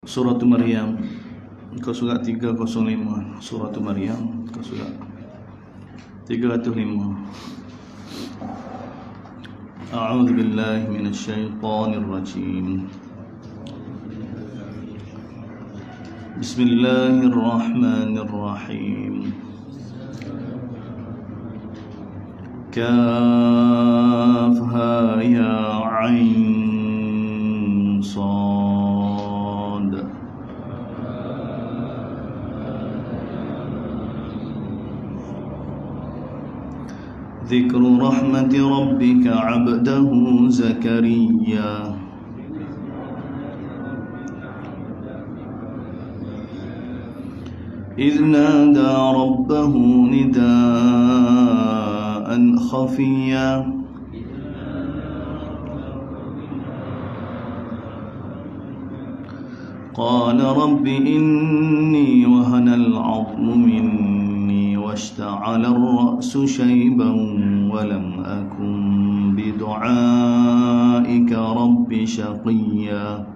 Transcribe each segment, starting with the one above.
Surah Maryam, muka surat 305. Surah Maryam, muka surat 305. A'udzu billahi minasy syaithanir rajim. Bismillahirrahmanirrahim. Kafha ya 'ain sad. ذكر رحمة ربك عبده زكريا إذ نادى ربه نداء خفيا قال رب إني وهن العظم مني واشتعل الرأس شيبا ولم أكن بدعائك رب شقيا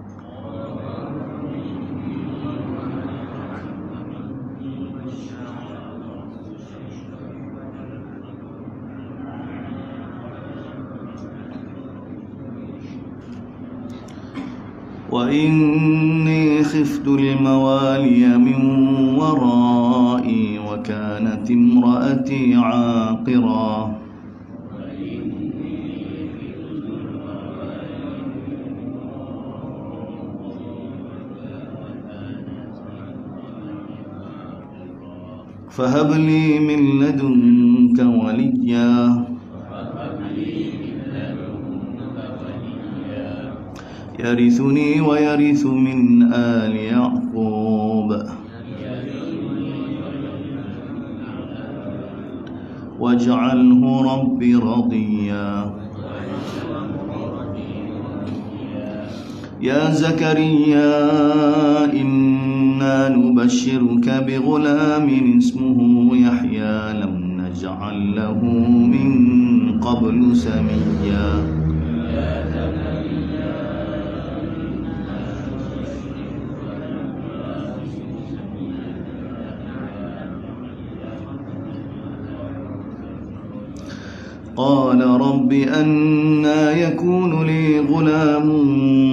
وإني خفت الموالي من ورائي وكانت امرأتي عاقرا فهب لي من لدنك وليا يرثني ويرث من آل يعقوب واجعله رب رضيا يا زكريا إنا نبشرك بغلام اسمه يحيى لم نجعل له من قبل سميا قال رب أنى يكون لي غلام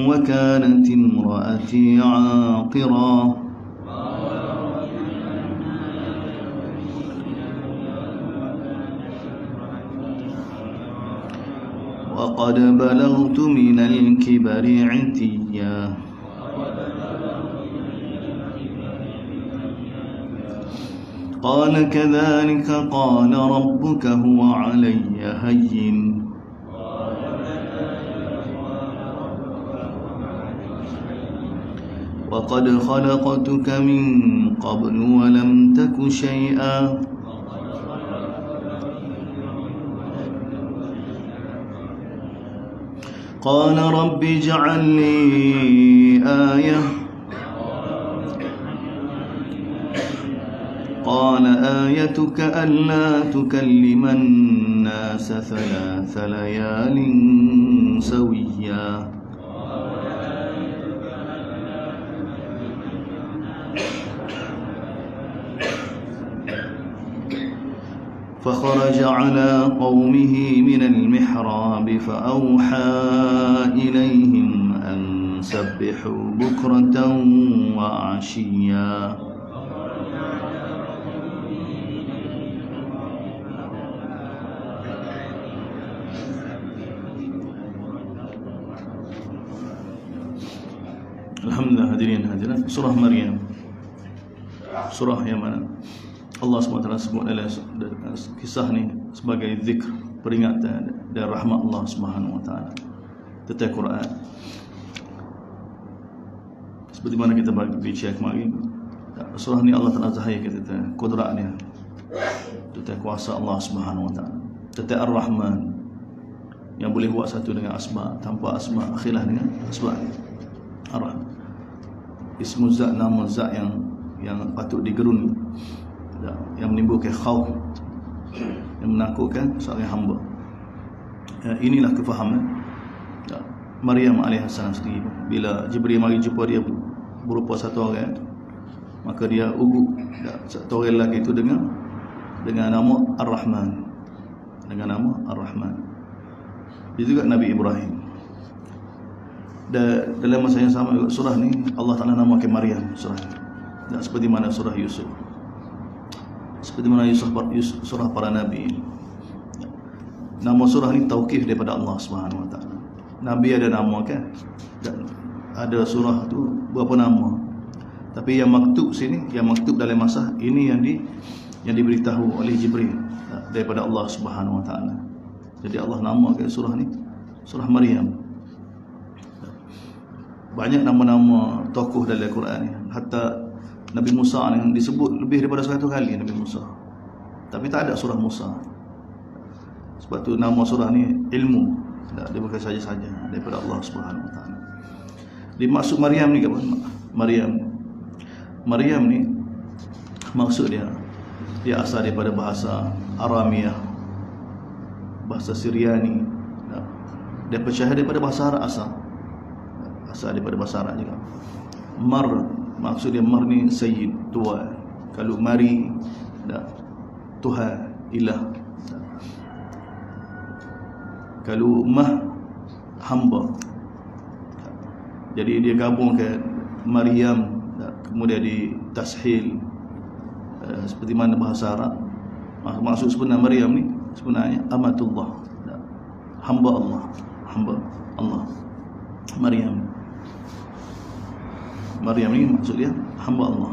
وكانت امرأتي عاقرا وقد بلغت من الكبر عتيا قال كذلك قال ربك هو علي هين وقد خلقتك من قبل ولم تك شيئا قال رب اجعل لي آية قال آيتك ألا تكلم الناس 3 ليال سويا فخرج على قومه من المحراب فأوحى إليهم أن سبحوا بكرة وعشيا Alhamdulillah hadirin hadirat, surah Maryam, surah yang mana Allah SWT sebut dalam kisah ni sebagai zikr, peringatan dan rahmat Allah SWT tentang Quran. Seperti mana kita bicara kemarin, surah ni Allah Ta'ala zahir kita tentang kudrat dia, tentang kuasa Allah SWT, tentang Ar-Rahman yang boleh buat satu dengan asma, tanpa asma khilaf dengan asma. Ar-Rahman ismu zat, nama zat yang patut digeruni, yang menimbulkan khauf, yang menakutkan seorang hamba. Inilah kefahaman Maryam AS sendiri bila Jibril mari jumpa dia berupa satu orang, maka dia ugu satu orang lelaki itu dengan nama Ar-Rahman, dengan nama Ar-Rahman. Itu juga Nabi Ibrahim. Dan dalam masa yang sama surah ni Allah Ta'ala namakan Maryam surah ni. Tak seperti mana surah Yusuf, seperti mana surah para Nabi. Nama surah ni tauqif daripada Allah Subhanahu Wa Ta'ala. Nabi ada nama kan, dan ada surah tu berapa nama, tapi yang maktub sini, yang maktub dalam masa ini yang diberitahu oleh Jibril daripada Allah Subhanahu Wa Ta'ala. Jadi Allah namakan surah ni surah Maryam. Banyak nama-nama tokoh dalam Al-Quran ni. Hatta Nabi Musa ni disebut lebih daripada 100 kali Nabi Musa. Tapi tak ada surah Musa. Sebab tu nama surah ni ilmu. Dia bukan saja-saja daripada Allah Subhanahu Wa Ta'ala. Dimaksud Maryam ni apa? Maryam ni maksud dia asal daripada bahasa Aramiyah, bahasa Syriani. Dia pecah daripada bahasa Arab asal daripada bahasa Arab juga. Mar, maksud dia mar ni sayyid, tua. Kalau mari, Tuhan, ilah. Kalau mah, hamba. Jadi dia gabungkan Maryam, kemudian ditashil seperti mana bahasa Arab. Maksud sebenar Maryam ni sebenarnya amatullah, hamba Allah, hamba Allah. Maryam ni maksud dia hamba Allah.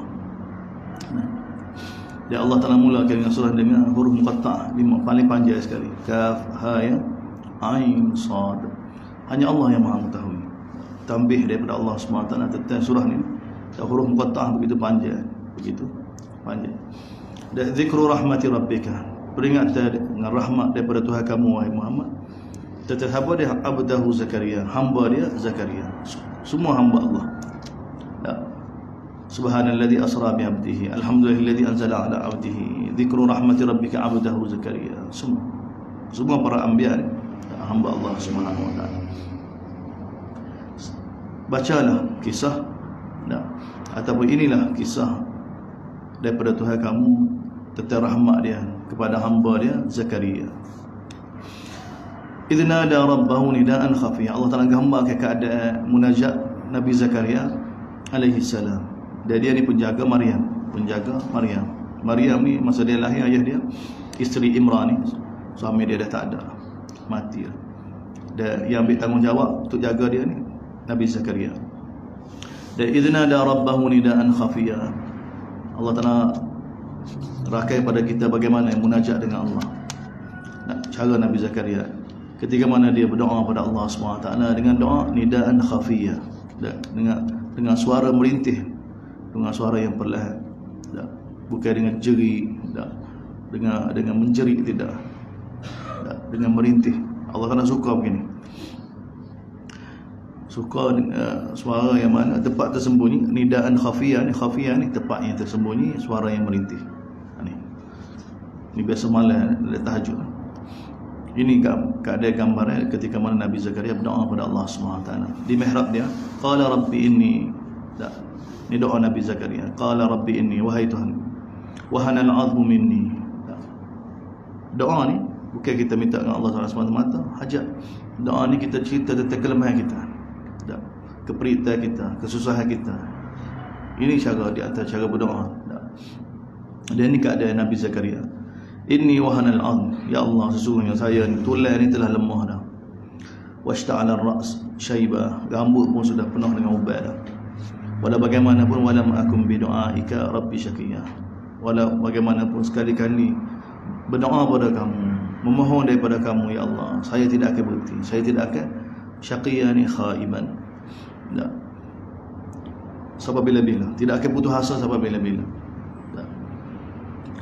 Ya Allah Ta'ala mulakan dengan surah dengan huruf muqatta'ah, paling panjang sekali. Kaf, ha, ya, ain, sad. Hanya Allah yang Maha mengetahui. Tambih daripada Allah SWT tentang surah ni. Huruf muqatta'ah begitu panjang, Dan zikru rahmati rabbika, peringatan dengan rahmat daripada Tuhan kamu wahai Muhammad. Tetapi hamba dia abdahu Zakaria, hamba dia Zakaria. Semua hamba Allah. Subhanalladzi asra bi 'abdihi, alhamdulillahilladzi anzala 'ala 'abdihi, dzikru rahmati rabbika 'abdahu Zakaria. Semua para anbiya hamba Allah Subhanahu Wa Ta'ala. Bacalah kisah ataupun inilah kisah daripada Tuhan kamu tentang rahmat dia kepada hamba dia Zakaria. Idna da rabbahu nidaan khafiyah. Allah Ta'ala gambarkan keadaan munajat Nabi Zakaria alaihi salam. Dan dia ni penjaga Maryam. Maryam ni masa dia lahir, ayah dia isteri Imran ni, suami dia dah tak ada, mati. Dan yang ambil tanggungjawab untuk jaga dia ni Nabi Zakaria. Dan idna da rabbahu nidaan khafiyah. Allah Ta'ala rakai pada kita bagaimana munajat dengan Allah. Cara Nabi Zakaria ketika mana dia berdoa pada Allah SWT dengan doa nidaan khafiyah, dengan suara merintih, dengan suara yang perlahan, bukan dengan jeri, dengan menjerit, tidak, dengan merintih. Allah Ta'ala suka begini, suka suara yang mana tempat tersembunyi. Nidaan khafiyah ni tempat yang tersembunyi, suara yang merintih. Ini biasa malam tahajud. Ini keadaan gambaran ketika mana Nabi Zakaria berdoa pada Allah SWT di mihrab dia. Qala rabbi inni, ini doa Nabi Zakaria. Qala rabbi inni, wahai Tuhan, wahana al-'azmu minni. Doa ni bukan kita minta dengan Allah SWT semata-mata hajat. Doa ni kita cerita tentang kelemahan kita, keperitan kita, kesusahan kita. Ini cara di antara cara berdoa. Dan ini keadaan Nabi Zakaria. Inni wahana al-'azm, ya Allah, sesungguhnya saya ni tulang ni telah lemah dah. Washta'ala ar-ra's syaiba, rambut pun sudah penuh dengan ubat dah. Walau bagaimanapun walam akum bi du'aika rabbi syaqiyya. Walau bagaimanapun sekali-kali berdoa pada kamu, memohon daripada kamu ya Allah, saya tidak akan berhenti, saya tidak akan syaqiyya ni khaiban. Tak. Sampai bila-bila, tidak akan putus asa sampai bila-bila.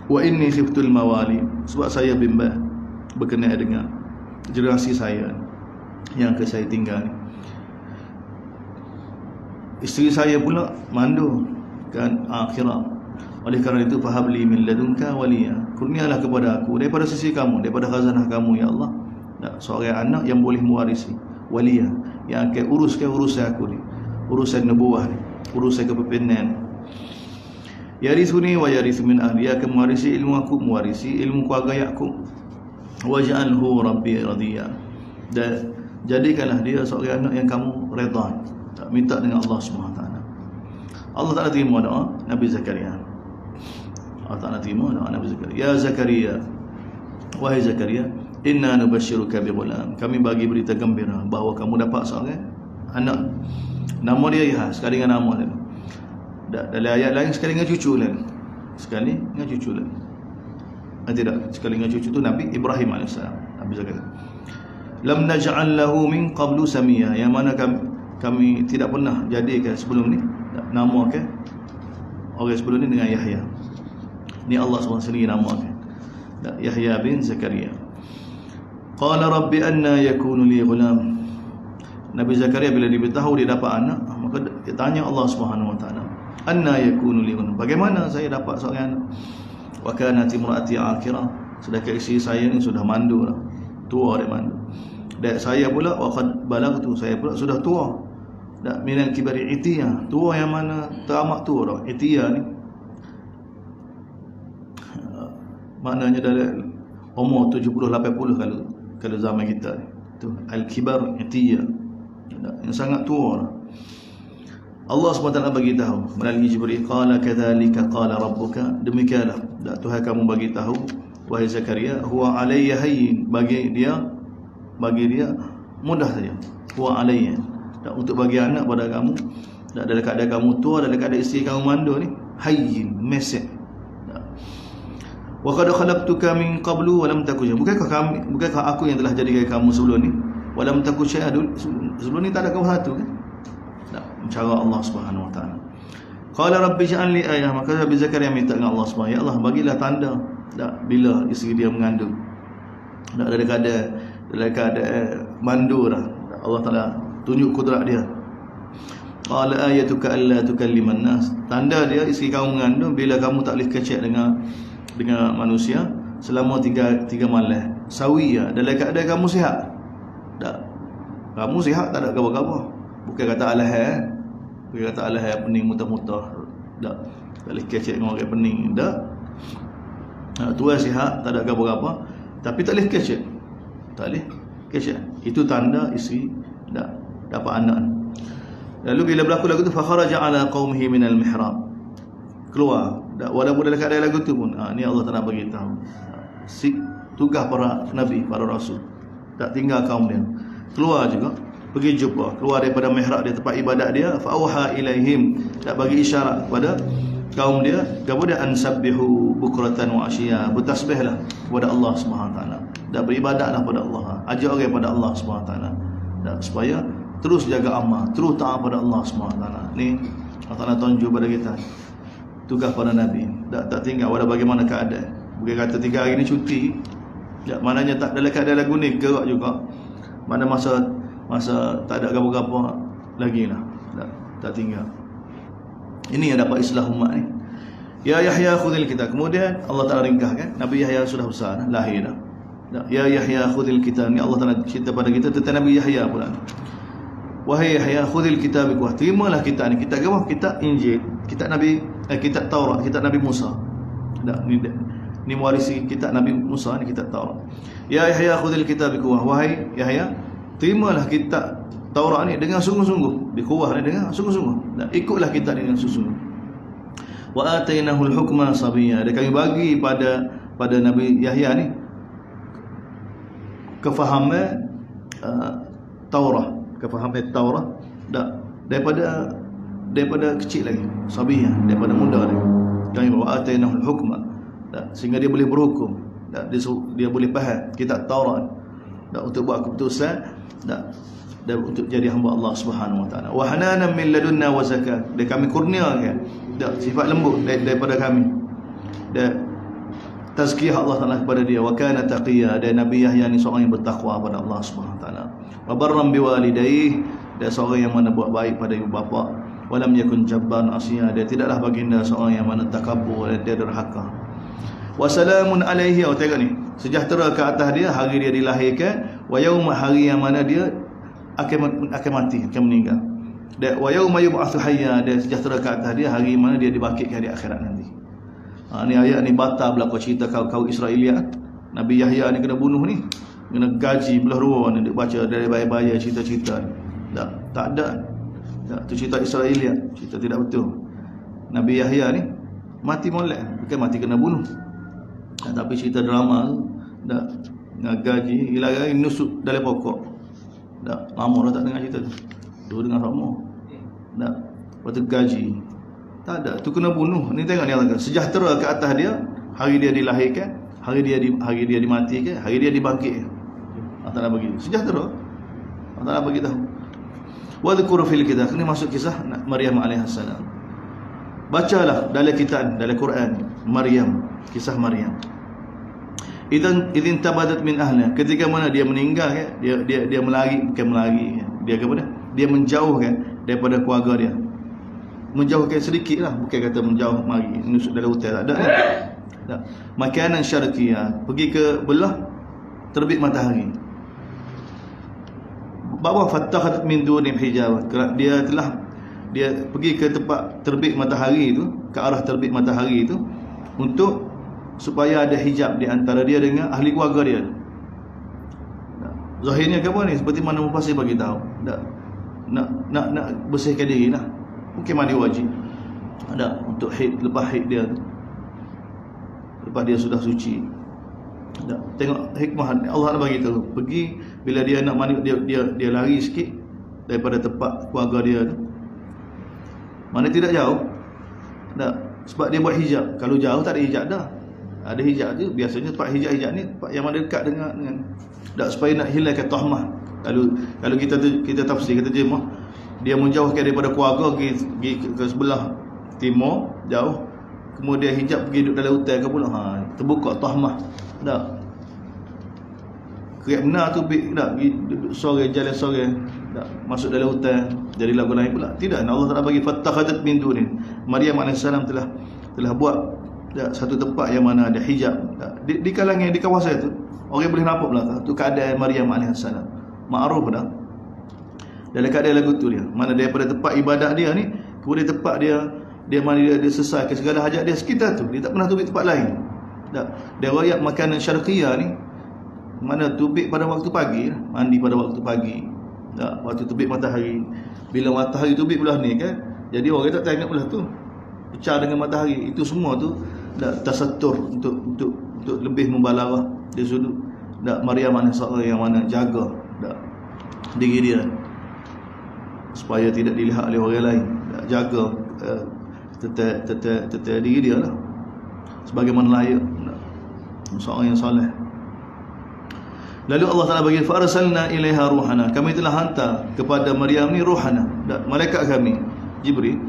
Wa inni khiftul mawali, sebab saya bimbang berkenaan dengan generasi saya yang saya tinggal ni. Isteri saya pula mandul kan akhirat. Oleh kerana itu fahabli min ladunka waliya, kurnialah kepada aku daripada sisi kamu, daripada khazanah kamu ya Allah, seorang anak yang boleh mewarisi, waliya, yang akan uruskan urusan aku ni, urusan nubuwah ni, urusan kepimpinan. Yarithuni wa yarithu min ahli, dia akan mewarisi ilmu aku, mewarisi ilmu keluarga Yaqub. Waj'alhu rabbi radiya, dan jadikanlah dia seorang anak yang kamu redha. Tak minta dengan Allah Subhanahu taala. Allah Taala terima doa Nabi Zakaria. Allah Taala terima doa Nabi Zakaria. Ya Zakaria, wahai Zakaria, inna nubashshiruka bi ghulam, kami bagi berita gembira bahawa kamu dapat seorang anak. Nama dia Yahya, sekali dengan nama dia. Dalam ayat lain sekali dengan cucu lain. Sekali dengan cucu lain. Tidak, sekali dengan cucu tu Nabi Ibrahim AS. Nabi Zakaria. Lam naj'al lahu min qablu samia, yang mana kami tidak pernah jadikan sebelum ni nama orang sebelum ni dengan Yahya. Ni Allah SWT sendiri namakan Yahya bin Zakaria. Qala rabbi anna yakunu li ghulam. Nabi Zakaria bila diberitahu dia dapat anak, maka dia tanya Allah Subhanahu wa taala, anna yakunu li ghulam, bagaimana saya dapat seorang anak? Wa kanat imraati aqira, sedangkan isteri saya ni sudah mandu dah, tua dia mandu. Dan saya pula waqad balagtu, saya pula sudah tua. Dan minal kibari itiya, tua yang mana teramat tua dah. Itiya ni maknanya dalam umur 70-80 kalau zaman kita ni. Tu al-kibar itiya, yang sangat tua dah. Allah SWT bagi tahu melalui Jibril, qala kadzalika qala rabbuka, demikianlah Tuhan kamu bagi tahu wahai Zakaria, huwa alayya hayyin, bagi dia mudah saja. Huwa alayya, untuk bagi anak pada kamu dalam keadaan kamu tua, dalam keadaan isteri kamu mandu ni, hayyin, mesej. Wa qad khalaqtuka min qablu wa lam taku syai'a, bukankah aku yang telah jadikan kamu sebelum ni, wa lam taku syai'a, sebelum ni tak ada kamu satu kan? Cara Allah Subhanahu wa taala. Qala rabbi ja'al li ayah, maka Nabi Zakaria minta dengan Allah Subhanahu, ya Allah bagilah tanda bila isteri dia mengandung, dalam keadaan mandu dah. Allah Taala tunjuk kudrat dia. Qala ayatuka alla tukalliman nas, tanda dia isteri kamu mengandung bila kamu tak boleh kecek dengan manusia selama tiga malam sawiya, dalam keadaan kamu sihat. Tak, kamu sihat, tak ada gabar-gabar. Bukan kata alahai, bukan kata alahai pening muntah-muntah. Tak boleh kecek dengan orang pening. Tak, tuan sihat, tak ada gabar-gabar, tapi tak boleh kecek. Tak boleh kecek. Itu tanda isteri dapat anak. Lalu bila berlaku lagu tu, fa kharaja ala qaumihi minal mihrab, keluar. Walaupun dalam keadaan lagu tu pun, ni Allah Taala bagi tahu tugas para nabi, para rasul, tak tinggal kaum dia, keluar juga, pergi jumpa, keluar daripada mihrab dia, tempat ibadat dia. Fa auha ilaihim, tak bagi isyarat kepada kaum dia, kepada ansabbihu bukratan wa ashiya, bertasbihlah kepada Allah Subhanahu taala, dan beribadatlah kepada Allah, ajak orang kepada Allah Subhanahu taala, dan supaya terus jaga amal, terus taat pada Allah Subhanahu taala. Ni Allah Taala tunjuk pada kita tugas para nabi, tak tinggal walau bagaimana keadaan. Bukan kata 3 hari ni cuti, maknanya tak dalam keadaan lagu ni gerak juga. Mana masa tak ada apa-apa lagi lah, tak tinggal. Ini yang dapat islah umat ni. Ya Yahya khudhil kitab, kemudian Allah Taala ringkaskan Nabi Yahya sudah besar, lahir dah. Ya Yahya khudhil kitab, ni Allah Taala cerita pada kita tentang Nabi Yahya pula. Wahai Yahya khudhil kitab, terimalah kitab ni. Kitab apa? Kitab Injil, kitab Nabi, kitab Taurat, kitab Nabi Musa. Ni mewarisi kitab Nabi Musa ni, kitab Taurat. Ya Yahya khudhil kitab biquwwah, wahai Yahya terimalah kitab Taurat ni dengan sungguh-sungguh, biquwwah ni dengan sungguh-sungguh, dan ikutlah kitab ni dengan sungguh-sungguh. Wa atainahul hukma sabiyya, dan kami bagi pada Nabi Yahya ni kefahaman Taurat, kefahaman Taurat daripada kecil lagi, sabiyah, daripada muda lagi. Kami wa atainahul hukma, sehingga dia boleh berhukum, dia boleh faham kitab Taurat untuk buat keputusan dan untuk jadi hamba Allah Subhanahu wa taala. Wa hananan min ladunna wa zakat, dan kami kurniakan sifat lembut daripada kami, dan tazkiyah Allah Taala kepada dia. Wa kana taqiyya, dan Nabi Yahya ni seorang yang bertakwa pada Allah Subhanahu wa taala. Wa barram biwalidayhi, dan seorang yang mana buat baik pada ibu bapa. Wa lam yakun jabban asiya, dia tidaklah baginda seorang yang mana takabur dan dia derhaka. Wa salamun alaihi, tengok ni, sejahtera ke atas dia hari dia dilahirkan, wa yauma, hari yang mana dia akan mati, akan meninggal. Dan wa yauma yub'atsu hayya, dan sejahtera ke atas dia hari mana dia dibangkitkan di akhirat nanti. Ni ayat ni batal berlaku cerita kaum Israeliat. Nabi Yahya ni kena bunuh ni, kena gaji belah dua ni, dia baca dari bayar-bayar cerita-cerita ni. Tak ada. Tu cerita Israeliat, cerita tidak betul. Nabi Yahya ni mati molek, bukan mati kena bunuh. Tapi cerita drama tu nak gaji hilang nusuk dalam pokok. Lama dah tak dengar cerita tu. Dua dengar sama. Lepas tu gaji. Tak ada, tu kena bunuh. Ni tengok ni Allah, sejahtera ke atas dia hari dia dilahirkan, hari dia dimatikan, hari dia dibangkitkan. Allah Taala bagi sejahtera. Allah Taala bagi tahu. Wa dzkur fil kitab, ini masuk kisah Maryam alaihissalam. Bacalah dalam kitab, dalam Quran, Maryam, kisah Maryam. Idzin tabadat min ahliha, ketika mana dia meninggal kan, dia melari, bukan melari, dia ke mana? Dia menjauh kan daripada keluarga dia. Menjauhkan sedikit lah, bukan kata menjauh mari nusuk dalam hutan, tak ada kan. Tak. Makanan syarqiyah, pergi ke belah terbit matahari. Bawa fattakhat min duni hijab, dia pergi ke tempat terbit matahari itu, ke arah terbit matahari itu, untuk supaya ada hijab di antara dia dengan ahli keluarga dia. Zahirnya ke apa ni? Seperti mana Mufassir bagi tahu. Nak bersihkan diri lah. Mungkin mandi wajib. Ada untuk haid, lepas haid dia tu. Lepas dia sudah suci. Ada. Tengok hikmah Allah nak bagi tahu. Pergi bila dia nak mandi, dia lari sikit daripada tempat keluarga dia tu. Mana tidak jauh. Tak. Sebab dia buat hijab. Kalau jauh tak ada hijab dah. Ada hijab je. Biasanya tempat hijab ni tempat yang mana dekat dengan tak, supaya nak hilangkan tahmah. Kalau kita tafsir, kita terjemah, dia menjauhkan daripada keluarga pergi ke sebelah timur jauh, kemudian hijab pergi duduk dalam hutan ke pula, terbuka tahmah. Tak. Kerap benar tu tak pergi duduk sore, jalan sore, tak masuk dalam hutan jadi lagu lain pula. Tidak, Allah Taala bagi fattakhadat min dunin. Maryam alaihissalam telah buat satu tempat yang mana ada hijab. Di kalangan, di kawasan itu orang boleh nampak belakang tu keadaan Maryam alaihissalam. Ma'ruf dah. Dalam keadaan lagu tu dia, mana daripada tempat ibadat dia ni, kemudian tempat dia mana dia selesaikan segala hajat dia sekitar tu. Dia tak pernah tubik tempat lain. Tak. Dia royak makanan syarqiyah ni, mana tubik pada waktu pagi, mandi pada waktu pagi. Tak, waktu tubik matahari. Bila matahari tubik belah ni kan, jadi orang tak tengok belah tu. Pecah dengan matahari. Itu semua tu dak tasatur untuk lebih membalarah dia sudut. Dak Maryam alaihissalam yang mana jaga dak diri dia supaya tidak dilihat oleh orang lain. Dak jaga tetap diri dia lah sebagaimana layak seorang yang soleh. Lalu Allah Taala bagi farsalna ilaiha ruhana, kami telah hantar kepada Maryam ni ruhana, malaikat kami Jibril.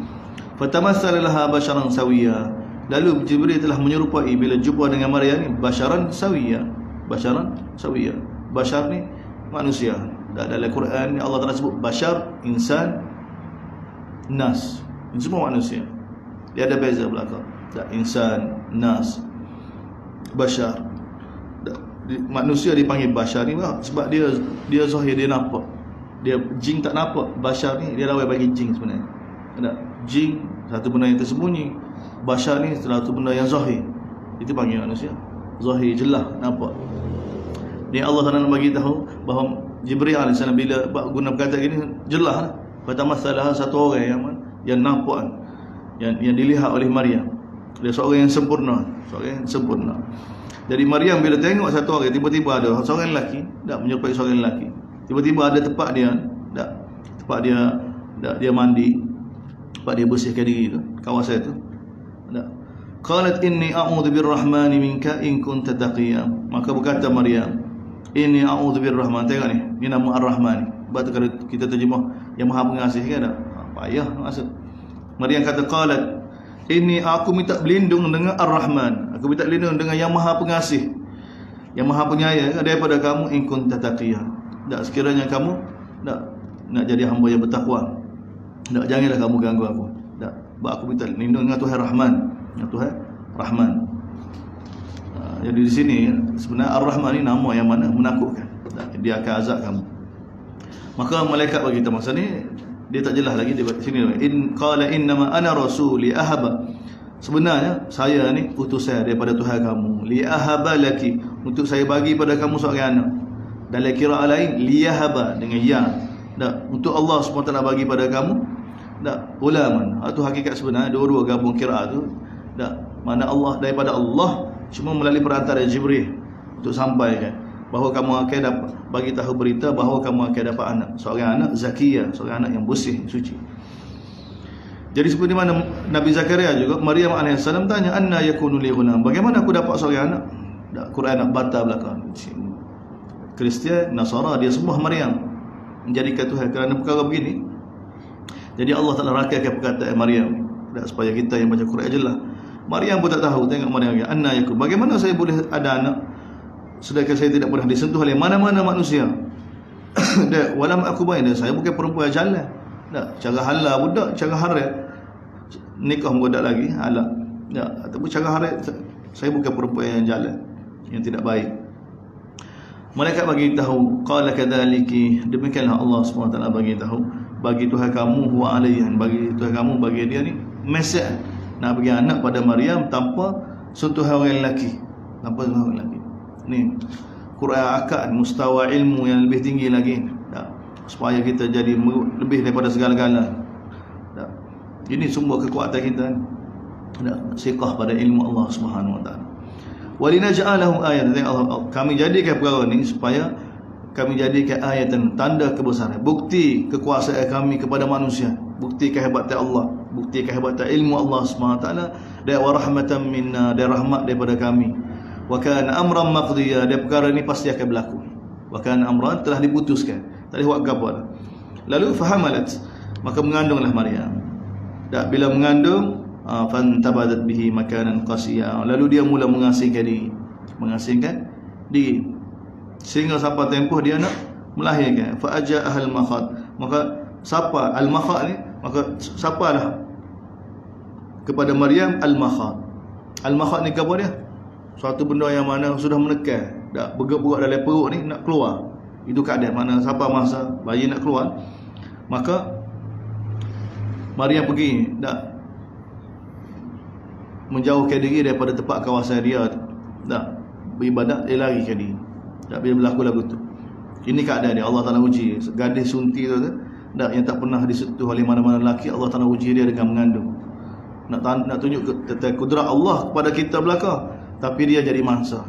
Fatamassala laha basharan sawiya, lalu Jibril telah menyerupai bila jumpa dengan Maryam ni basharan sawiya. Basharan sawiya, bashar ni manusia. Dalam Quran ni Allah Taala sebut bashar, insan, nas, ini semua manusia. Dia ada beza belakang. Insan, nas, bashar. Manusia dipanggil bashar ni sebab dia zahir, dia nampak. Dia jin tak nampak. Bashar ni dia rawai bagi jin sebenarnya. Ada jin satu benda yang tersembunyi, bashar ni satu benda yang zahir. Itu panggil manusia. Zahir jelas nampak. Ni Allah Taala nak bagi tahu bahawa Jibril alaihissalam bila guna perkataan gini jelas. Fatamasalah satu orang yang nampak, yang dilihat oleh Maryam. Dia seorang yang sempurna, seorang yang sempurna. Jadi Maryam bila tengok satu orang, tiba-tiba ada seorang lelaki, tak menyerupai seorang lelaki. Tiba-tiba ada tempat dia, tak, tempat dia mandi, tempat dia bersihkan diri tu, kawasan tu. Tak. Qalat inni a'udzu birrahmani minka in kunta taqiyya. Maka berkata Maryam, inni a'udzu birrahman. Tengok ni nama Ar-Rahman. Sebab tu kalau kita terjemah yang Maha Pengasih kan tak payah maksud. Maryam kata qalat, ini aku minta berlindung dengan Ar-Rahman. Aku minta berlindung dengan yang Maha Pengasih, yang Maha Penyayang daripada kamu in kunta taqiyya. Tak, sekiranya kamu nak jadi hamba yang bertakwa. Tak, janganlah kamu ganggu aku. Tak, aku minta berlindung dengan Tuhan Rahman, dengan Tuhan Rahman. Jadi di sini sebenarnya Ar-Rahman ni nama yang mana menakutkan. Tak, dia akan azab kamu. Maka malaikat bagi kita masa ni dia tak jelas lagi di sini. In qala innama ana rasul li ahaba. Sebenarnya saya ni utusan daripada Tuhan kamu, li ahaba laki, untuk saya bagi pada kamu seorang anak. Dalam qiraat lain li yahaba dengan ya. Tak, untuk Allah SWT bagi pada kamu tak ulaman. Itu hakikat sebenarnya, dua-dua gabung qiraat tu. Tak, mana Allah daripada Allah cuma melalui perantara Jibril untuk sampaikan bahawa kamu akan dapat bagi tahu berita bahawa kamu akan dapat anak, seorang anak zakiyah, seorang anak yang bersih, suci. Jadi seperti mana Nabi Zakaria juga, Maryam AS tanya, anna yakunu li ghulam, bagaimana aku dapat seorang anak? Quran nak bantah belakang. Kristian, Nasara, dia sembah Maryam, menjadikan Tuhan kerana perkara begini. Jadi Allah Ta'ala rakyatkan perkataan Maryam, supaya kita yang baca Quran jelas. Maryam pun tak tahu, tengok Maryam, anna yakun, bagaimana saya boleh ada anak sedangkan saya tidak pernah disentuh oleh mana-mana manusia. Walam aku baik, saya bukan perempuan jalan. Tak, cara halal budak, cara haram nikah budak lagi halal. Tak, ataupun cara haram, saya bukan perempuan yang jalan, yang tidak baik. Malaikat bagi tahu, qala kadzaliki, demikianlah Allah SWT bagi tahu, bagi Tuhan kamu huwa alayhan, bagi Tuhan kamu, bagi dia ni mesej nak bagi anak pada Maryam tanpa sentuhan orang lelaki, tanpa sentuhan orang lelaki. Ni Quran akad mustawa ilmu yang lebih tinggi lagi, tak? Supaya kita jadi lebih daripada segala-galanya. Ini sumber kekuatan kita, tak? Siqah pada ilmu Allah Subhanahu Wa Taala. Walinaj'alahu ayatan, kami jadikan perkara ni supaya kami jadikan ayatan, tanda kebesaran, bukti kekuasaan kami kepada manusia, bukti kehebatan Allah, bukti kehebatan ilmu Allah Subhanahu Wa Taala, dan warahmatan minna, dan rahmat daripada kami. Wa kana amran maqdiya, dia perkara ni pasti akan berlaku. Wa kana amran, telah diputuskan, tak boleh buat apa. Lalu fahamalat, maka mengandunglah Maryam. Dan bila mengandung, fantabadat bihi makanan qasiya, lalu dia mula mengasingkan diri, sehingga sampai tempoh dia nak melahirkan. Fa aja ahal makhad, maka siapa al-makhad ni, maka siapalah kepada Maryam al-makhad. Al-makhad ni apa dia? Suatu benda yang mana sudah menekan, dah bergerak dalam perut ni nak keluar. Itu keadaan mana siapa masa bayi nak keluar, maka Maryam pergi dah menjauhkan diri daripada tempat kawasan dia, dah beribadat, dia lari ke diri. Tak bila berlaku lagu tu. Ini keadaan dia, Allah Ta'ala uji. Gadis sunti tu dah yang tak pernah disentuh oleh mana-mana lelaki, Allah Ta'ala uji dia dengan mengandung. Nak tunjuk tentang kudrat Allah kepada kita belaka. Tapi dia jadi mangsa.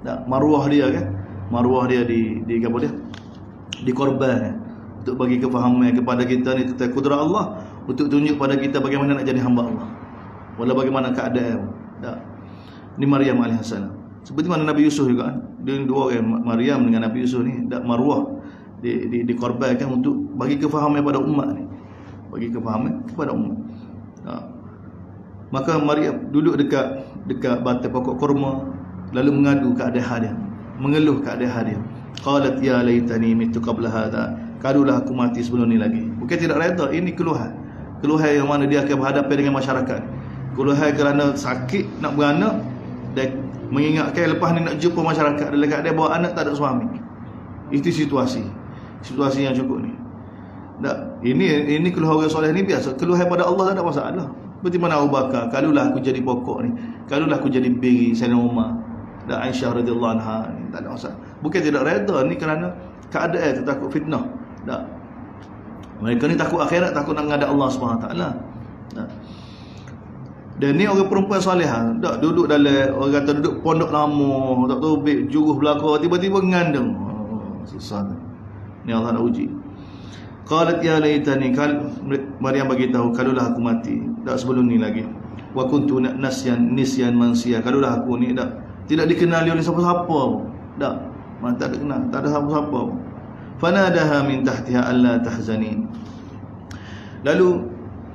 Tak, maruah dia kan, maruah dia di apa dia? Dikorban untuk bagi kefahaman kepada kita ni tentang kudrat Allah, untuk tunjuk pada kita bagaimana nak jadi hamba Allah. Walau bagaimana keadaan. Tak. Ni Maryam AS. Seperti mana Nabi Yusuf juga, dia dua orang, Maryam dengan Nabi Yusuf ni, dak maruah dikorbankan untuk bagi kefahaman kepada umat ni, bagi kefahaman kepada umat. Maka Maryam duduk dekat batang pokok kurma, lalu mengadu keadaan dia, mengeluh keadaan dia. Qalat ya laitani mitu qabla hadha, kadulah aku mati sebelum ni lagi. Bukan tidak reda, ini keluhan yang mana dia akan berhadapan dengan masyarakat. Keluhan kerana sakit nak beranak, dan mengingatkan lepas ni nak jumpa masyarakat dalam keadaan bawa anak tak ada suami. Itu situasi yang cukup ni. Tak, ini keluhan orang soleh ni biasa. Keluhan pada Allah tak ada masalah. Seperti mana Abu Bakar, kalulah aku jadi pokok ni, kalulah aku jadi beri Sayyidina Umar dan Aisyah radhiyallahu anha, tak ada masalah. Bukan tidak reda, ni kerana keadaan tu, takut fitnah. Tak. Mereka ni takut akhirat, takut nak menghadap Allah SWT. Tak. Dan ni orang perempuan salihah, tak duduk dalam, orang kata duduk pondok lama, tak tahu juruh belaka, tiba-tiba mengandung. Susah tu. Ni Allah nak uji. Qalat ya laitani, Maryam bagi tahu, kalulah aku mati tak sebelum ni lagi. Wa kuntu nisyan mansiya, kalulah aku ni tidak dikenali oleh siapa-siapa. Tak, tak ada kenal, tak ada siapa-siapa. Fanadaha min tahtiha alla tahzani. Lalu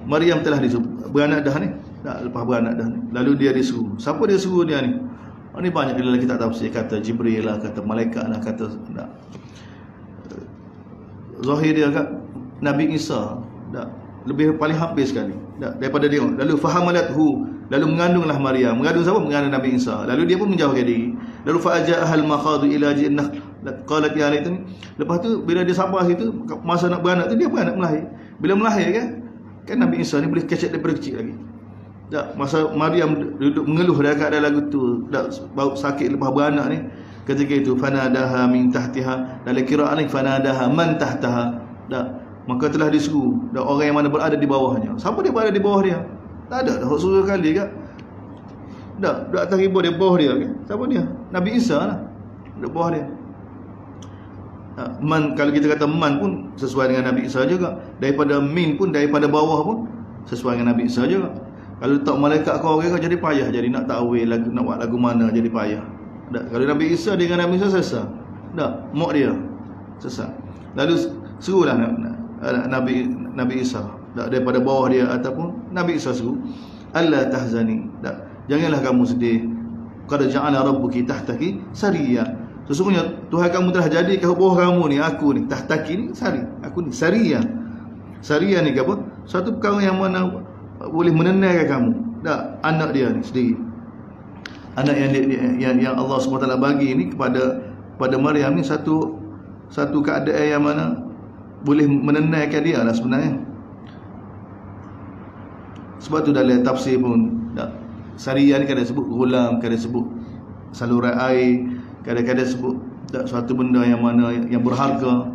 Maryam telah disuruh beranak dah ni. Tak, lepas beranak dah ni, lalu dia disuruh. Siapa dia suruh dia ni? Ni banyak di dalam kitab tafsir, kata Jibril lah, kata malaikat lah, kata tak. Zahir dia kat Nabi Isa, tak, lebih paling hampir sekali, tak, daripada dia. Lalu fahamalathu, lalu mengandunglah Maryam. Mengandung siapa? Mengandung Nabi Isa. Lalu dia pun menjauhkan diri. Lalu fa'aja'ahal makhadu ila jinnah, qalat ya laitani. Lepas tu bila dia sampai situ, masa nak beranak tu, dia pun nak melahir. Bila melahir kan Nabi Isa ni boleh kecek daripada kecil lagi. Tak, masa Maryam duduk mengeluh dekat dalam lagu tu, dak bau sakit lepas beranak ni, ketika itu fanadaha min tahtiha, dalam qiraat ni fanadaha man tahtaha. Tak, maka telah diseru dan orang yang mana berada di bawahnya. Siapa dia berada di bawah dia? Tak ada dah suruh kali kan. Tak, duduk atas ribu dia bawah dia kan. Siapa dia? Nabi Isa lah. Duduk bawah dia. Man, kalau kita kata man pun sesuai dengan Nabi Isa juga. Daripada min pun, daripada bawah pun sesuai dengan Nabi Isa juga. Kalau letak malaikat kau orang kau jadi payah, jadi nak takwil lagu, nak buat lagu mana jadi payah. Tak, kalau Nabi Isa dengan Nabi Isa sesat. Tak, mak dia sesat. Lalu serulah Nabi Isa, tak, daripada bawah dia ataupun Nabi Isa seru, alla tahzani, tak, janganlah kamu sedih, qad ja'ala rabbuki tahtaki sariya, sesungguhnya Tuhan kamu telah jadikan bawah kamu ni, aku ni, tahtaki ni sari, aku ni sariya. Sariya ni apa? Satu perkara yang mana boleh menenangkan kamu. Tak, anak dia ni sendiri, anak yang Allah SWT bagi ni kepada Maryam ni satu keadaan yang mana boleh menenangkan dia lah sebenarnya. Sebab tu dalam tafsir pun tak, Sariyah ni kadang sebut gulam, kadang sebut saluran air, kadang-kadang sebut tak, suatu benda yang mana yang berharga.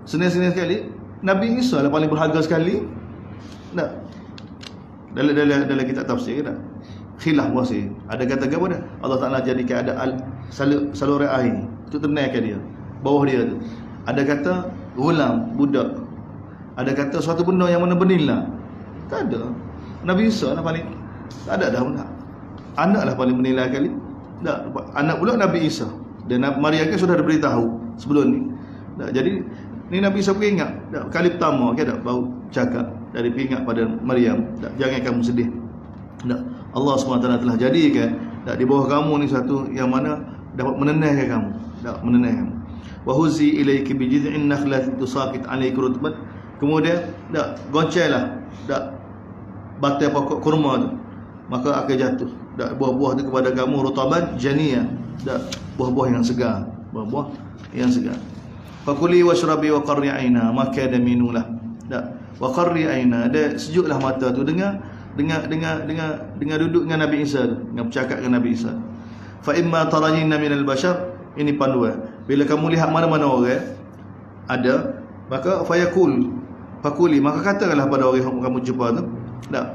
Senang-senang sekali Nabi Isa lah paling berharga sekali. Tak, dalam kitab tafsir tak, khilaf wasi ada kata apa dah, Allah Taala jadikan ada saluran air tu tenangkan dia bawah dia tu. Ada kata gulam, budak. Ada kata suatu benda yang mana bernilai. Tak ada. Nabi Isa lah paling, tak ada dah pun. Anak lah paling bernilai kali. Tak, anak pula Nabi Isa. Dan Maryam kan sudah diberitahu sebelum ni. Tak, jadi ni Nabi Isa peringat. Tak, kali pertama kan tak baru cakap dari peringat pada Maryam. Tak, jangan kamu sedih. Tak, Allah SWT telah jadikan tak, di bawah kamu ni satu yang mana dapat menenangkan kamu. Tak, menenangkan kamu. Wa huzi ilayki bi jid'in nakhlati tusaqit alayki rutbat. Kemudian dak goncanglah dak batang pokok kurma tu, maka akan jatuh dak buah-buah tu kepada kamu rutaban janiyah, dak buah-buah yang segar, buah-buah yang segar. Fakuli washrabi wa qarri aina, maka ada minulah. Dak wa qarri aina, ada sejuklah mata tu dengar duduk dengan Nabi Isa tu, dengan bercakap dengan Nabi Isa. Fa imma tarayinna minal bashar, ini panduan. Bila kamu lihat mana-mana orang ada, maka fakuli, maka katakanlah pada orang yang kamu jumpa tu. Tak,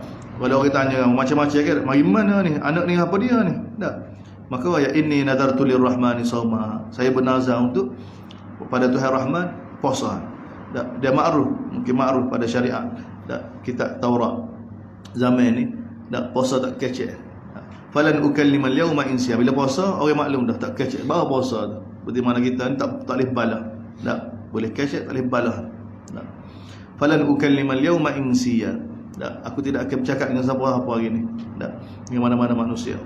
kalau orang tanya macam-macam kan, mari mana ni, anak ni apa dia ni, tak, maka ya inni nadartu lirrahmani sawma, saya bernazar untuk pada Tuhan Rahman puasa. Tak, dia ma'ruf, mungkin ma'ruf pada syariat. Tak, kitab Taurat zaman ni, tak, puasa tak kecek. Falan ukallimal yawma insiya, bila puasa orang maklum dah tak kecek baru puasa tu. Seperti mana kita ni tak boleh balah. Tak boleh kecek, tak boleh balah. Tak. Falan ukallimal yawma insiya. Tak, aku tidak akan bercakap dengan siapa-siapa hari ni. Tak, dengan mana-mana manusia.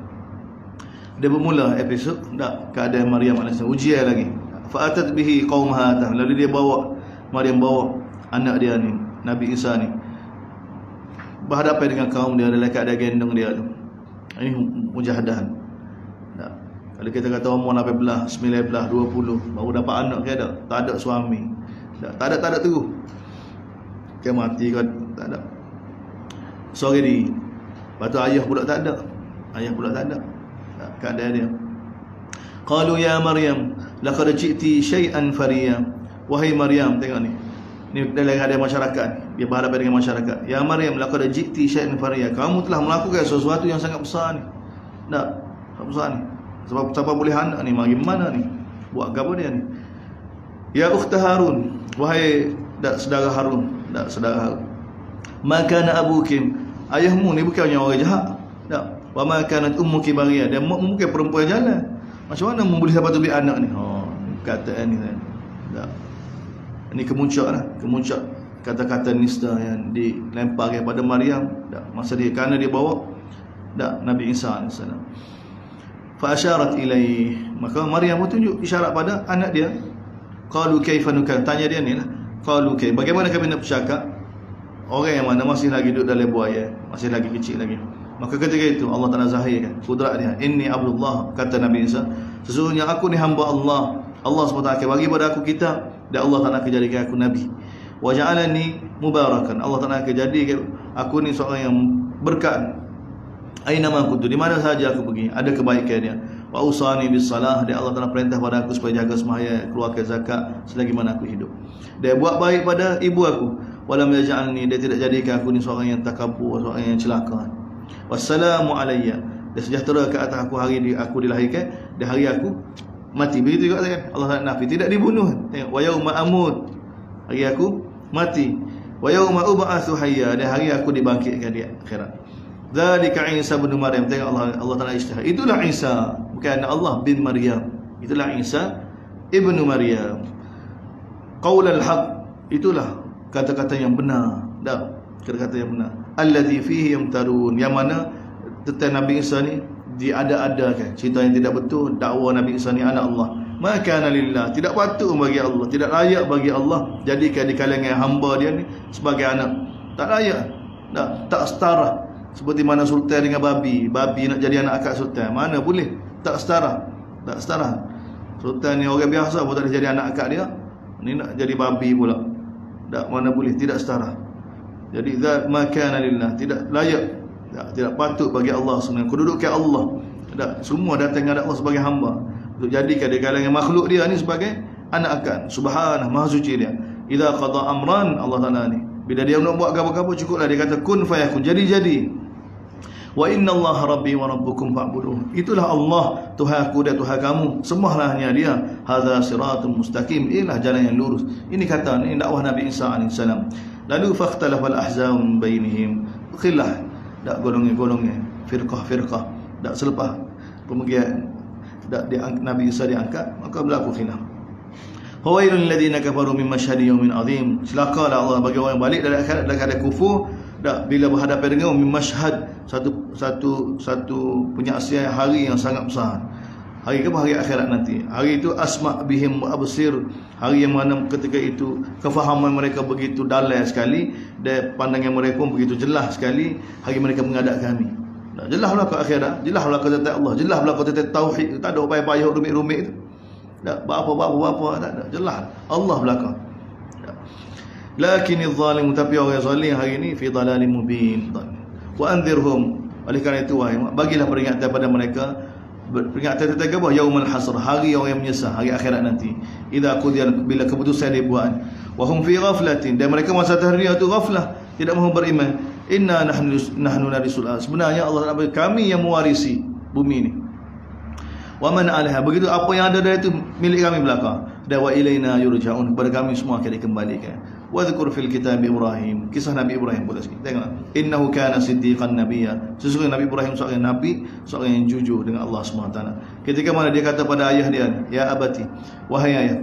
Dia bermula episod tak, keadaan Maryam AS ujian lagi. Fa atat bihi qaumaha, lalu dia bawa Maryam bawa anak dia ni, Nabi Isa ni, berhadapan dengan kaum dia dalam keadaan gendong dia tu. Ini mujahadah. Tak, kalau kita kata umur 18, 19, 20 baru dapat anak ke tak ada suami. Tak ada terus. Ke mati kan tak ada. Sore ni. Lepas tu ayah pula tak ada. Tak, keadaan dia. Qalu ya Maryam laqad ji'ti syai'an fariya. Wahai Maryam, tengok ni. Ni dalam keadaan masyarakat ni. Dia berhadapan dengan masyarakat. Ya Maryam laqad ji'ti syai'an fariya. Kamu telah melakukan sesuatu yang sangat besar ni. Tak, sangat besar ni. Sebab siapa boleh anak ni, mari mana ni? Buat apa dia ni? Ya ukhta Harun, wahai saudara Harun, saudara Harun. Ma kana abuki, ayahmu ni bukannya orang jahat. Tak. Wa ma kanat ummuki baghiya, dia mungkin perempuan jalan. Macam mana boleh dapat tu anak ni? Oh, kataan ni. Tak. Ini kemuncak kata-kata nista yang dilempar kepada Maryam masa dia, kerana dia bawa Nabi Isa AS. Fa asyarat ilaihi, maka Maryam tunjuk isyarat pada anak dia. Qalu kaifa nukan, tanya dia ni lah. Qalu kaifa, bagaimana kami nak bercakap orang yang mana masih lagi duduk dalam buaya, masih lagi kecil lagi. Maka ketika itu Allah Taala zahirkan kudrat dia. Inni Abdullah, kata Nabi Isa, sesungguhnya aku ni hamba Allah. Allah SWT akan bagi pada aku kitab dan Allah Taala akan jadikan aku nabi. wa ja'alani mubarakan. Allah Taala akan jadikan aku ni seorang yang berkat. Aina ma kuntu, di mana saja aku pergi ada kebaikannya. Wa usani bis salah, dia Allah Taala perintah pada aku supaya jaga sembahyang, keluarkan zakat selagi mana aku hidup. Dia buat baik pada ibu aku. Walam yaj'alni, dia tidak jadikan aku ni seorang yang takabur, seorang yang celaka. Wassalamu alayya, dia sejahtera ke atas aku hari aku dilahirkan dan hari aku mati. Begitu juga kan Allah Taala nafi, tidak dibunuh. Tengok, wa yauma amut, hari aku mati. Wa yauma ub'atsu hayya, dan hari aku dibangkitkan di akhirat. Zalika Isa bin Maryam. Tengok Allah Taala isytihar. Itulah Isa, bukan Allah bin Maryam. Itulah Isa ibnu Maryam. Qaulul haq, itulah kata-kata yang benar. Dah, kata-kata yang benar. Allazi fihi yamtarun, yang mana tentang Nabi Isa ni diada-adakan. Cerita yang tidak betul, dakwa Nabi Isa ni anak Allah. Ma kana lillah, tidak patut bagi Allah, tidak layak bagi Allah jadikan di kalangan hamba dia ni sebagai anak. Tak layak. Tak setara. Seperti mana sultan dengan babi nak jadi anak akak sultan, mana boleh, tak setara. Tak setara. Sultan ni orang biasa pun tak boleh jadi anak akak dia, ni nak jadi babi pula. Tak, mana boleh, tidak setara. Jadi zat ma kana lillah, tidak layak, tidak patut bagi Allah sebenarnya. Kedudukan Allah, tak, semua datang kepada Allah sebagai hamba, untuk jadikan dia kalangan makhluk dia ni sebagai anak akak. Subhanallah, maha suci dia. Idza qada amran, Allah Taala ni bila dia nak buat apa-apa cukuplah dia kata kun fayakun, jadi. Wa inna Allah rabbi wa rabbukum fa'buduh. Itulah Allah, Tuhan aku dan Tuhan kamu, sembahlah hanya dia. Hadza siratul mustaqim, inilah jalan yang lurus. Ini kata, ini dakwah Nabi Isa AS. Lalu fakhtalafal ahzab bainihim, khilaf dak golongan-golongan, firqah-firqah, dak selepas kemudian dak Nabi Isa diangkat, maka berlaku khilaf. Hawailul ladzina kafaru min masyhadi yaumin azim. Celakalah Allah bagi orang yang balik dari akhirat dalam keadaan kufur, dak bila berhadapan dengan masyhad, satu penyaksian hari yang sangat besar. Hari ke hari akhirat nanti. Hari itu asma' bihim wa absir, hari yang mana ketika itu kefahaman mereka begitu dalam sekali dan pandangan mereka pun begitu jelas sekali. Hari mereka menghadap kami. Jelas pula ke akhirat, jelas pula ke tentang Allah, jelas pula ke tentang tauhid. Tak ada payah-payah rumit-rumit itu. Tak apa-apa, tak ada. Jelas Allah belakang. Lakinil zalim, tapi orang zalim hari ini fi dhalalin mubin. Wa anzirhum, oleh kerana itu wahai, bagilah peringatan pada mereka. Peringatan tentang apa? Yaumul hasr, hari orang yang menyesal, hari akhirat nanti. Idza qudiya, bila keputusan dibuat. Wa hum fi ghaflatin, dan mereka masa hari itu ghaflah, tidak mahu beriman. Inna nahnu narisul ardh, sebenarnya Allah Taala, kami yang mewarisi bumi ini. Wa man 'alaiha, begitu apa yang ada dari itu milik kami belaka. Dan wa ilaina yurja'un, kepada kami semua akan dikembalikan. Wa dzkur fil kitab Ibrahim, kisah Nabi Ibrahim pula sikit. Tengok, innahu kana siddiqan nabiyya, sesungguhnya Nabi Ibrahim seorang nabi, seorang yang jujur dengan Allah SWT. Ketika mana dia kata pada ayah dia, ya abati, wahai ayah,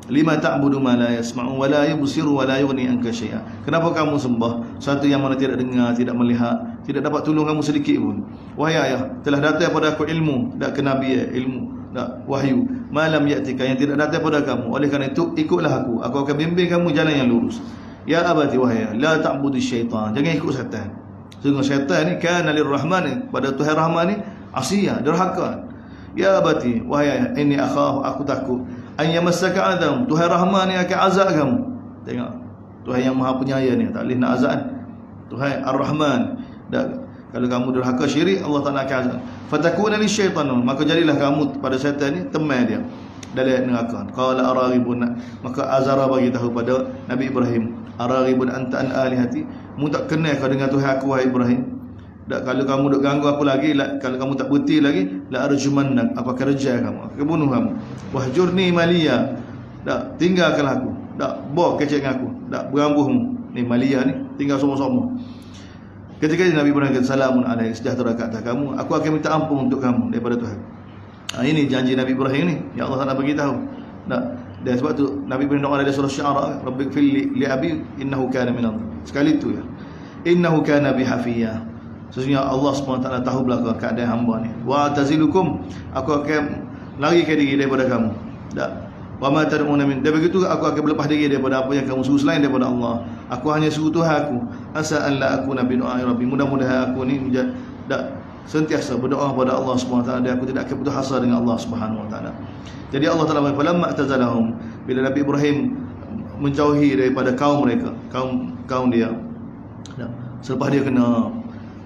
lima ta'budu ma la yasma'u wa la yubsiru wa la yughni anka syai'a. Kenapa kamu sembah satu yang mana tidak dengar, tidak melihat, tidak dapat tolong kamu sedikit pun? Wahai ayah, telah datang pada aku ilmu, dak kenabian, ilmu, dak wahyu, malam ya'tika, yang tidak datang pada kamu. Oleh kerana itu ikutlah aku akan bimbing kamu jalan yang lurus. Ya abati, wahai ayah, la ta'budu syaitan, jangan ikut syaitan. Sungguh syaitan ni kana lirrahman, pada Tuhan Rahman ni asiya, durhaka. Ya abati, wahai ayah, inni akhafu, aku takut an yamassaka azab, Tuhan Rahman ni akan azab kamu. Tengok, Tuhan yang Maha Penyayang ni tak boleh nak azab. Tuhan Ar-Rahman, kalau kamu durhaka syirik, Allah Taala akan azab. Fatakuna lisyaitan, maka jadilah kamu pada syaitan ni teman dia dalam neraka. Qala araghibun, maka Azara bagi tahu pada Nabi Ibrahim, araghibun anta an alihati, mu tak kenal kau dengan Tuhan aku wahai Ibrahim? Tak, kalau kamu duk ganggu aku lagi, kalau kamu tak berhenti lagi, la arjumannak, apa kerja kamu, aku bunuh kamu. Wahjurni maliya, tak, tinggalkan aku, tak, bawa kecek dengan aku, tak, berambuhmu ni maliya ni, tinggal sama-sama. Ketika Nabi Ibrahim kata salamun alaihi, sejahtera ke atas kamu, aku akan minta ampun untuk kamu daripada Tuhan. Ini janji Nabi Ibrahim ni, ya Allah Taala bagi tahu. Tak, dan sebab tu Nabi Ibrahim doa dalam surah Syu'ara, rabbighfir li abi innahu kana minadh. Sekali tu ya, innahu kana bihafiyah, sesungguhnya Allah SWT tahu belakang keadaan hamba ni. Wa tazilukum, aku akan larikan diri daripada kamu. Tak, wa ma tad'una min, dan begitu aku akan berlepas diri daripada apa yang kamu suruh selain daripada Allah. Aku hanya suruh Tuhan aku, asa an la akuna bi du'a rabbi, mudah-mudahan aku ni tak sentiasa berdoa kepada Allah SWT, dan aku tidak akan putus asa dengan Allah SWT. Jadi Allah Taala falamma tazalahum, bila Nabi Ibrahim menjauhi daripada kaum mereka, kaum dia. Selepas dia kena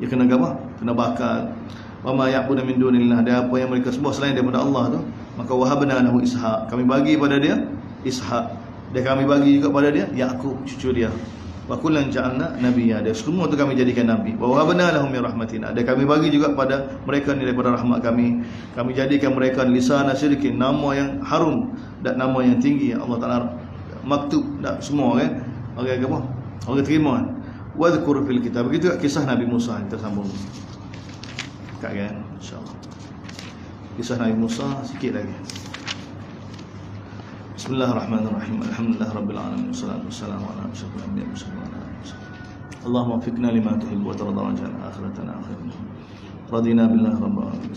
apa? Kena bakar. Wa ma ya'budu min dunillah, dia apa yang mereka sembah selain daripada Allah tu, maka wahabna lahu Ishaq, kami bagi pada dia Ishaq, dan kami bagi juga pada dia Yaqub, cucu dia. Wa kullan ja'alna nabiyya, dia semua tu kami jadikan nabi. Wa wahabna lahum min rahmatina, dan kami bagi juga pada mereka ni daripada rahmat kami. Kami jadikan mereka lisana syirkin, nama yang harum dan nama yang tinggi. Allah Taala maktub dak semua kan. Orang apa? Orang terima kan. Wa dzkur fil kitab. Begitu kisah Nabi Musa, kita sambung. Dekat kan, insya-Allah. Kisah Nabi Musa sikit lagi. Bismillahirrahmanirrahim. Alhamdulillahirabbil alamin. Wassalatu wassalamu ala asyrafil anbiya'i wal mursalin. Allahumma waffiqna lima tuhibbu wa tarda waj'al akhiratana akhiran. Radina billahi rabbil alamin.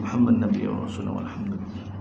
Muhammad nabiyyu wa rasulullah walhamdulillah.